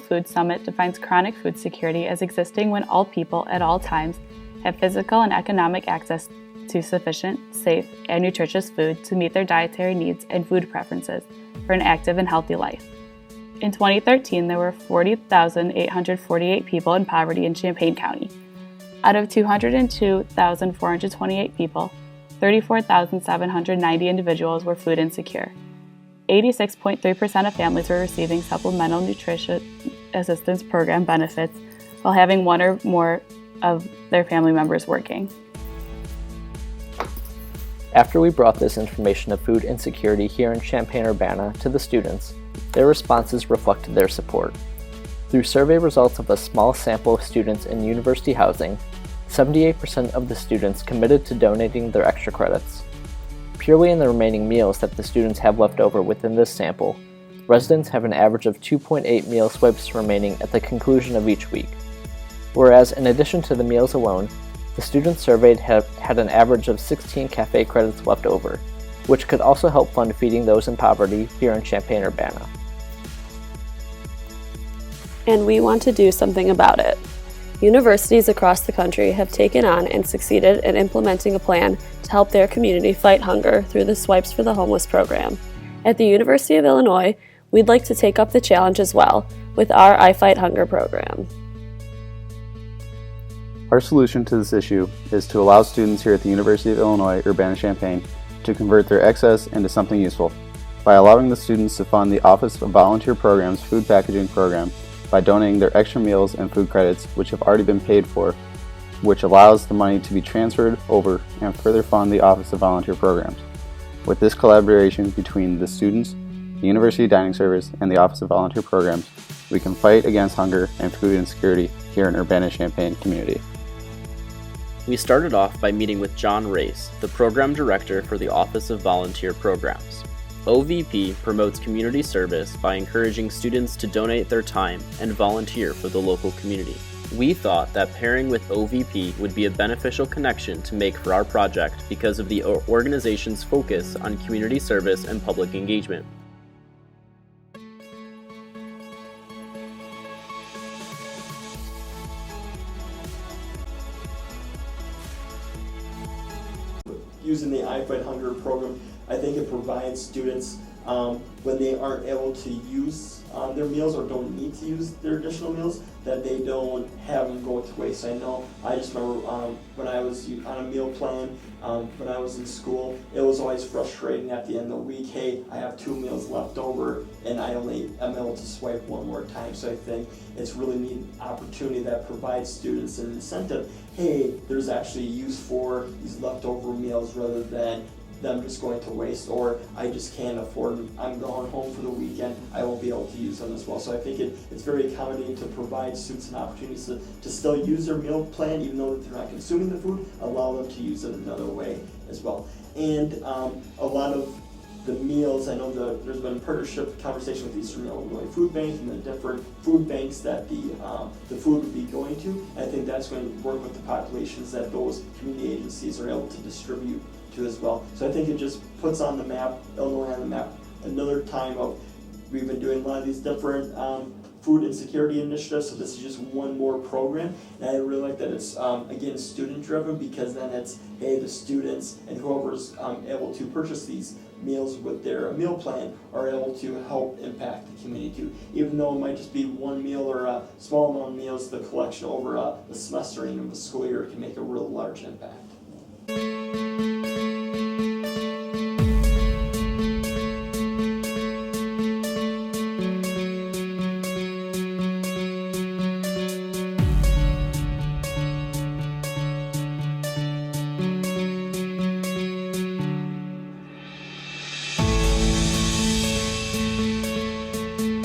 Food Summit defines chronic food security as existing when all people at all times have physical and economic access to sufficient, safe, and nutritious food to meet their dietary needs and food preferences for an active and healthy life. In 2013, there were 40,848 people in poverty in Champaign County. Out of 202,428 people, 34,790 individuals were food insecure. 86.3% of families were receiving Supplemental Nutrition Assistance Program benefits while having one or more of their family members working. After we brought this information of food insecurity here in Champaign-Urbana to the students, their responses reflected their support. Through survey results of a small sample of students in university housing, 78% of the students committed to donating their extra credits. Purely in the remaining meals that the students have left over within this sample, residents have an average of 2.8 meal swipes remaining at the conclusion of each week. Whereas in addition to the meals alone, the students surveyed had an average of 16 cafe credits left over, which could also help fund feeding those in poverty here in Champaign-Urbana. And we want to do something about it. Universities across the country have taken on and succeeded in implementing a plan to help their community fight hunger through the Swipes for the Homeless program. At the University of Illinois, we'd like to take up the challenge as well with our I Fight Hunger program. Our solution to this issue is to allow students here at the University of Illinois Urbana-Champaign to convert their excess into something useful by allowing the students to fund the Office of Volunteer Programs food packaging program by donating their extra meals and food credits which have already been paid for, which allows the money to be transferred over and further fund the Office of Volunteer Programs. With this collaboration between the students, the University Dining Service, and the Office of Volunteer Programs, we can fight against hunger and food insecurity here in Urbana-Champaign community. We started off by meeting with John Race, the Program Director for the Office of Volunteer Programs. OVP promotes community service by encouraging students to donate their time and volunteer for the local community. We thought that pairing with OVP would be a beneficial connection to make for our project because of the organization's focus on community service and public engagement. Using the I Fight Hunger program, I think it provides students when they aren't able to use their meals or don't need to use their additional meals, that they don't have them go to waste. I know, I just remember when I was on a meal plan, when I was in school, it was always frustrating at the end of the week, hey, I have 2 meals left over and I only am able to swipe one more time. So I think it's really neat opportunity that provides students an incentive, hey, there's actually use for these leftover meals rather than them just going to waste, or I just can't afford them. I'm going home for the weekend, I won't be able to use them as well. So I think it's very accommodating to provide students an opportunity to still use their meal plan, even though they're not consuming the food, allow them to use it another way as well. And a lot of the meals, I know there's been partnership conversation with Eastern Illinois Food Bank and the different food banks that the food would be going to. I think that's going to work with the populations that those community agencies are able to distribute to as well. So I think it just puts on the map, Illinois on the map, another time of, we've been doing a lot of these different food insecurity initiatives, so this is just one more program. And I really like that it's, again, student driven, because then it's, hey, the students and whoever's able to purchase these meals with their meal plan are able to help impact the community too. Even though it might just be one meal or a small amount of meals, the collection over the semester and the school year can make a real large impact.